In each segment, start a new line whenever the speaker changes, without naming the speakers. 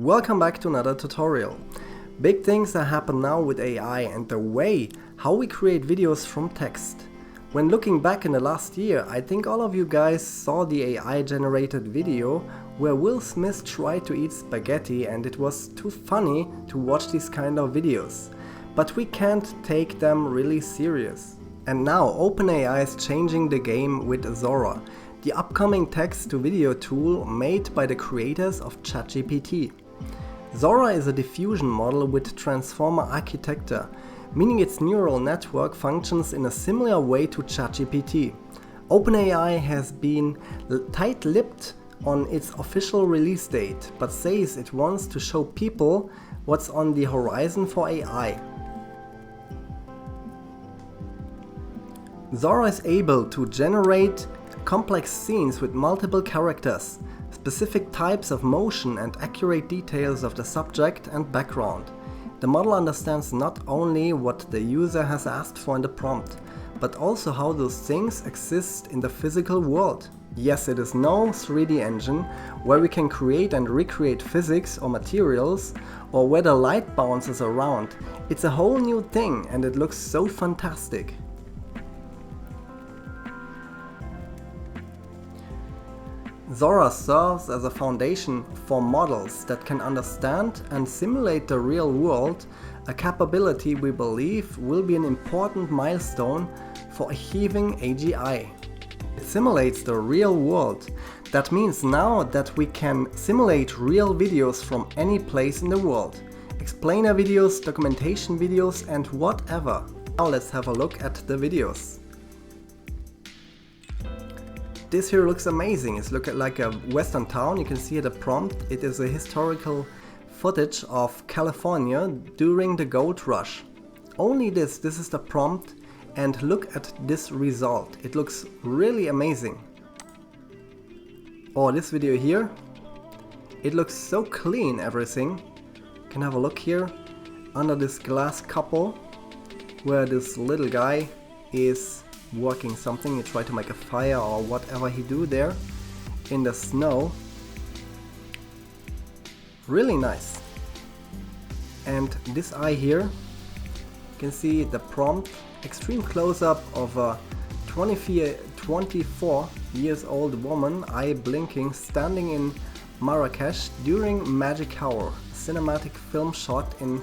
Welcome back to another tutorial. Big things that happen now with AI and the way how we create videos from text. When looking back in the last year, I think all of you guys saw the AI generated video where Will Smith tried to eat spaghetti and it was too funny to watch these kind of videos. But we can't take them really serious. And now OpenAI is changing the game with Sora, the upcoming text-to-video tool made by the creators of ChatGPT. Sora is a diffusion model with transformer architecture, meaning its neural network functions in a similar way to ChatGPT. OpenAI has been tight-lipped on its official release date, but says it wants to show people what's on the horizon for AI. Sora is able to generate complex scenes with multiple characters, specific types of motion and accurate details of the subject and background. The model understands not only what the user has asked for in the prompt, but also how those things exist in the physical world. Yes, it is no 3D engine where we can create and recreate physics or materials or where the light bounces around. It's a whole new thing and it looks so fantastic. Sora serves as a foundation for models that can understand and simulate the real world, a capability we believe will be an important milestone for achieving AGI. It simulates the real world. That means now that we can simulate real videos from any place in the world. Explainer videos, documentation videos and whatever. Now let's have a look at the videos. This here looks amazing. It's looking like a western town. You can see the prompt. It is a historical footage of California during the gold rush. Only this is the prompt, and look at this result. It looks really amazing. Or this video here. It looks so clean, everything. You can have a look here under this glass couple where this little guy is working something. He tried to make a fire or whatever he do there in the snow. Really nice. And this eye here, you can see the prompt, extreme close-up of a 24 years old woman, eye blinking, standing in Marrakesh during magic hour. Cinematic film shot in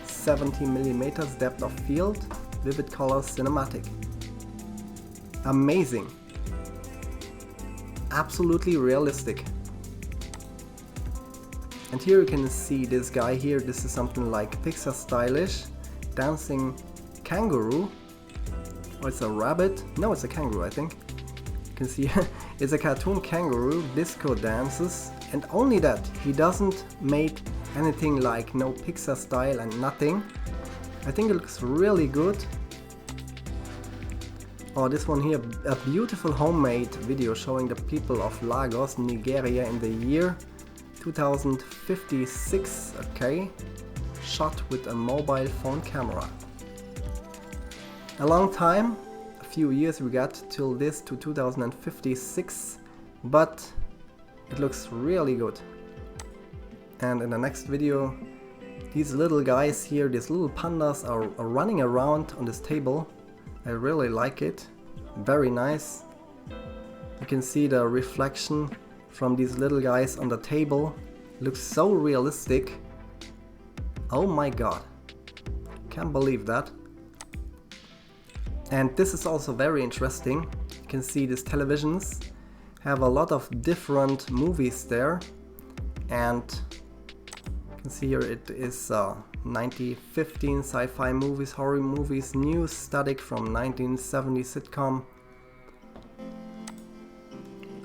70mm depth of field, vivid colors, cinematic. Amazing. Absolutely realistic. And here you can see this guy here. This is something like Pixar stylish. Dancing kangaroo. Or it's a rabbit. No, it's a kangaroo, I think. You can see it's a cartoon kangaroo. Disco dances. And only that. He doesn't make anything like no Pixar style and nothing. I think it looks really good. Oh, this one here, a beautiful homemade video showing the people of Lagos, Nigeria in the year 2056, okay, shot with a mobile phone camera. A long time, a few years we got till this to 2056, but it looks really good. And in the next video, these little guys here, these little pandas are running around on this table. I really like it. Very nice. You can see the reflection from these little guys on the table. Looks so realistic. Oh my god. Can't believe that. And this is also very interesting. You can see these televisions have a lot of different movies there. And you can see here it is 1915 sci-fi movies, horror movies, new static from 1970 sitcom.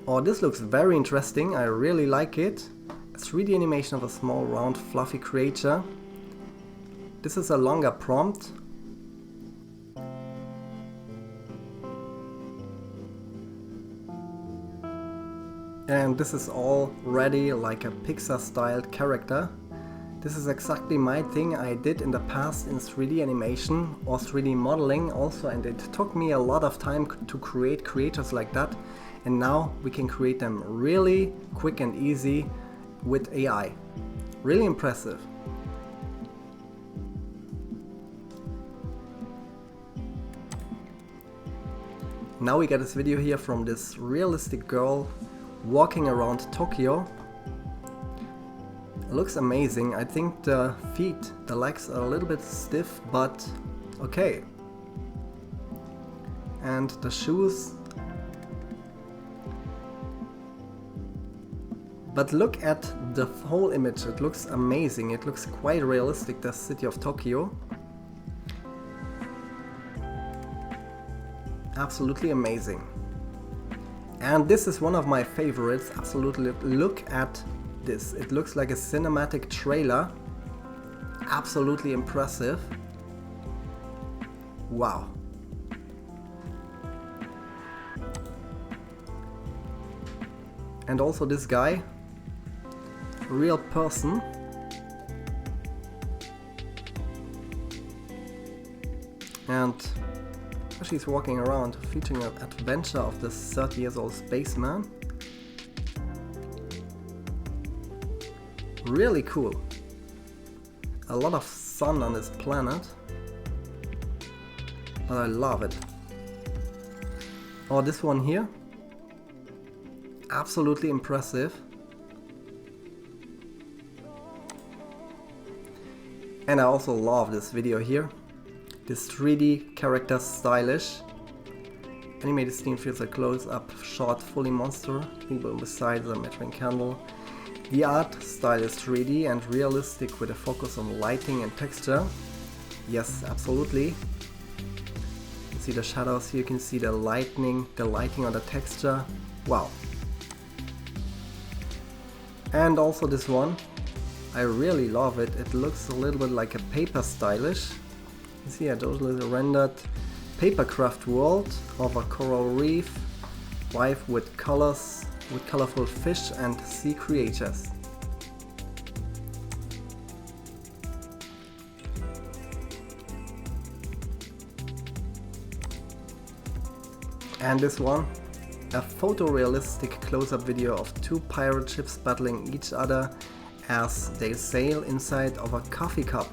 Oh, this looks very interesting. I really like it. A 3D animation of a small round fluffy creature. This is a longer prompt. And this is already like a Pixar styled character. This is exactly my thing I did in the past in 3D animation or 3D modeling also, and it took me a lot of time to create creators like that, and now we can create them really quick and easy with AI. Really impressive. Now we get this video here from this realistic girl walking around Tokyo. It looks amazing. I think the feet, the legs are a little bit stiff, but okay. And the shoes. But look at the whole image, it looks amazing. It looks quite realistic, the city of Tokyo. Absolutely amazing. And this is one of my favorites, absolutely. Look at this, it looks like a cinematic trailer. Absolutely impressive. Wow. And also this guy, real person. And she's walking around featuring an adventure of this 30 years old spaceman. Really cool. A lot of sun on this planet. But I love it. Oh, this one here. Absolutely impressive. And I also love this video here. This 3D character stylish. Animated scene feels a close-up shot, fully monster, people beside the measuring candle. The art style is 3D and realistic with a focus on lighting and texture. Yes, absolutely. You see the shadows here, you can see the lighting on the texture. Wow. And also this one, I really love it. It looks a little bit like a paper stylish. You see a totally rendered papercraft world of a coral reef, rife with colors, with colorful fish and sea creatures. And this one, a photorealistic close-up video of two pirate ships battling each other as they sail inside of a coffee cup.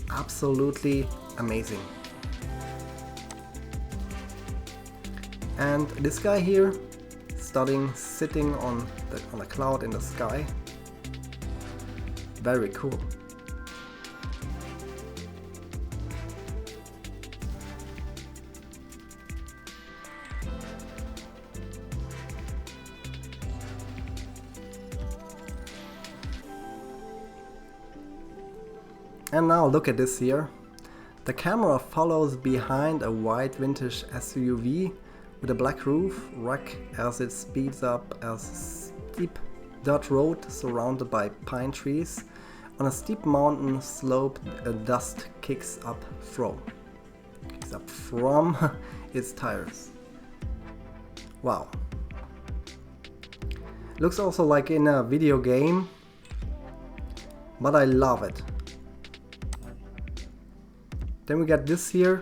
Absolutely amazing. And this guy here, sitting on a cloud in the sky. Very cool. And now look at this here. The camera follows behind a white vintage SUV with a black roof rack as it speeds up a steep dirt road surrounded by pine trees. On a steep mountain slope, dust kicks up from its tires. Wow. Looks also like in a video game, but I love it. Then we got this here,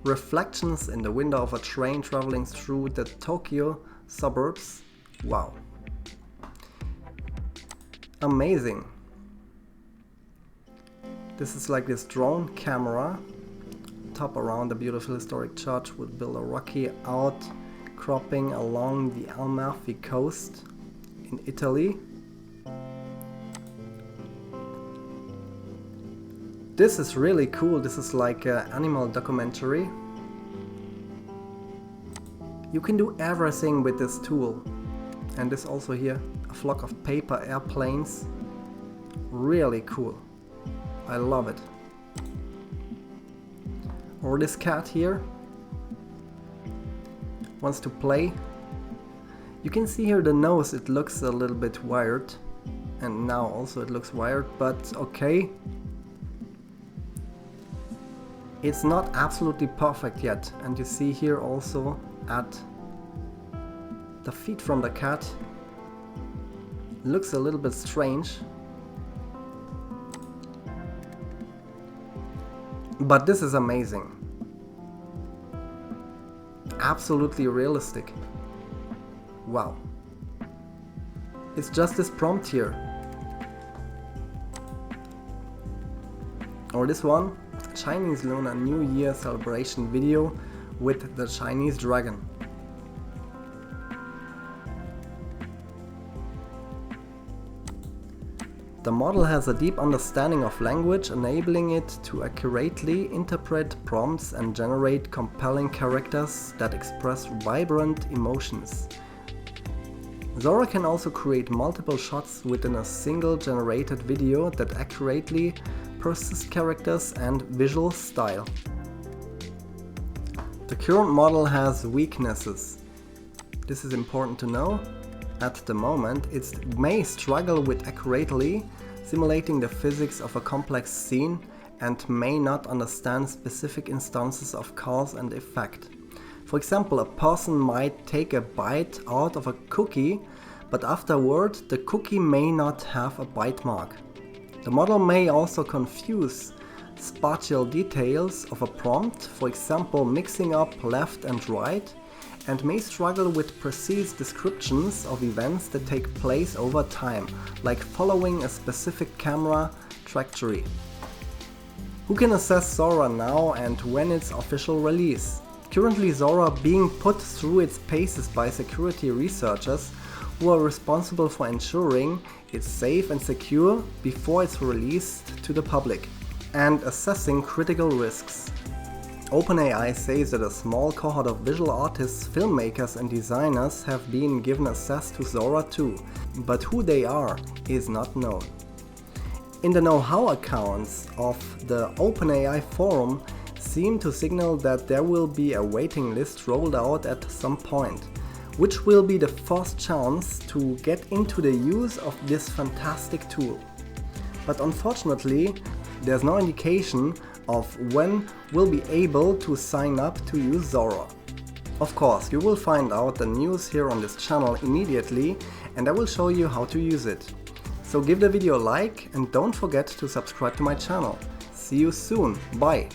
reflections in the window of a train traveling through the Tokyo suburbs. Wow. Amazing. This is like this drone camera, top around the beautiful historic church would build a rocky outcropping along the Amalfi coast in Italy. This is really cool. This is like an animal documentary. You can do everything with this tool. And this also here, a flock of paper airplanes. Really cool. I love it. Or this cat here wants to play. You can see here the nose, it looks a little bit wired. And now also it looks wired, but okay. It's not absolutely perfect yet, and you see here also at the feet from the cat. Looks a little bit strange. But this is amazing. Absolutely realistic. Wow. It's just this prompt here. Or this one, Chinese Lunar New Year celebration video with the Chinese dragon. The model has a deep understanding of language, enabling it to accurately interpret prompts and generate compelling characters that express vibrant emotions. Sora can also create multiple shots within a single generated video that accurately persist characters and visual style. The current model has weaknesses. This is important to know. At the moment, it may struggle with accurately simulating the physics of a complex scene and may not understand specific instances of cause and effect. For example, a person might take a bite out of a cookie, but afterward the cookie may not have a bite mark. The model may also confuse spatial details of a prompt, for example mixing up left and right, and may struggle with precise descriptions of events that take place over time, like following a specific camera trajectory. Who can assess Sora now and when its official release? Currently Sora being put through its paces by security researchers who are responsible for ensuring it's safe and secure before it's released to the public, and assessing critical risks. OpenAI says that a small cohort of visual artists, filmmakers and designers have been given access to Sora too, but who they are is not known. In the know-how accounts of the OpenAI forum seem to signal that there will be a waiting list rolled out at some point, which will be the first chance to get into the use of this fantastic tool. But unfortunately, there's no indication of when we'll be able to sign up to use Sora. Of course, you will find out the news here on this channel immediately, and I will show you how to use it. So give the video a like and don't forget to subscribe to my channel. See you soon, bye!